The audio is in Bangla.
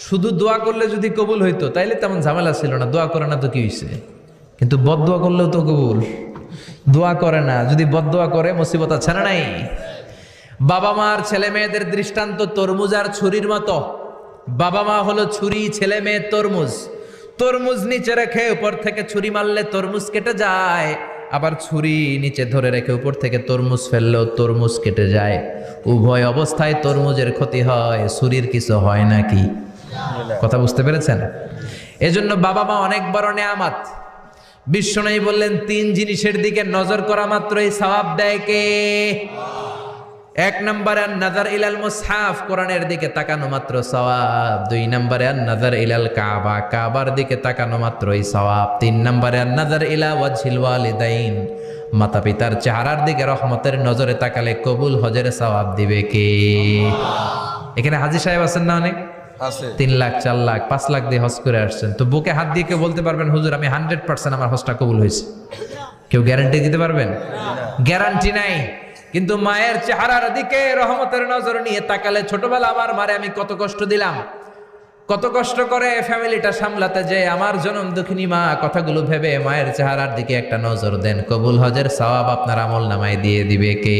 শুধু দোয়া করলে যদি কবুল হইতো তাইলে তেমন ঝামেলা ছিল না, দোয়া করে না তো কি হয়েছে। কিন্তু বদদোয়া করলেও তো কবুল, দোয়া করে না, যদি বদদোয়া করে মুসিবত আছে না নাই। বাবা মার ছেলে মেয়েদের দৃষ্টান্ত তরমুজ আর ছুরির মতো। বাবা মা হলো ছুরি, ছেলে মেয়ে তরমুজ। তরমুজ নিচে রেখে উপর থেকে ছুরি মারলে তরমুজ কেটে যায়, আবার ছুরি নিচে ধরে রেখে উপর থেকে তরমুজ ফেললেও তরমুজ কেটে যায়। উভয় অবস্থায় তরমুজের ক্ষতি হয়, ছুরির কিছু হয় নাকি? কথা বুঝতে পেরেছেন? এজন্য বাবা মা অনেক বড় নেয়ামত। বিশ্বনবী বললেন, 3 জিনিসের দিকে নজর করা মাত্রই সওয়াব দেয় কে? 1 নম্বরে নাজার ইলাল মুসহাফ, কোরআনের দিকে তাকানো মাত্র সওয়াব। 2 নম্বরে নাজার ইলাল কাবা, কাবার দিকে তাকানো মাত্রই সওয়াব। 3 নম্বরে নাজার ইলা ওয়াজহিল ওয়ালিদাইন, মাতা পিতার চেহারার দিকে রহমতের নজরে তাকালে কবুল হজের সওয়াব দিবে কে? এখানে হাজী সাহেব আছেন না অনেক? 3 লাখ 4 লাখ 5 লাখ দিয়ে হজ করে আসছেন, তো বুকে হাত দিয়ে কেউ বলতে পারবেন হুজুর আমি 100% আমার হজটা কবুল হয়েছে? কেউ গ্যারান্টি দিতে পারবেন? গ্যারান্টি নাই। কিন্তু মায়ের চেহারার দিকে রহমতের নজর নিয়ে তাকালে, ছোটবেলা আমার মারে আমি কত কষ্ট দিলাম, কত কষ্ট করে ফ্যামিলিটা সামলাতে, যে আমার জনম দুঃখিনী মা, কথাগুলো ভেবে মায়ের চেহারার দিকে একটা নজর দেন, কবুল হজের সওয়াব আপনার আমল নামায় দিয়ে দিবে কে?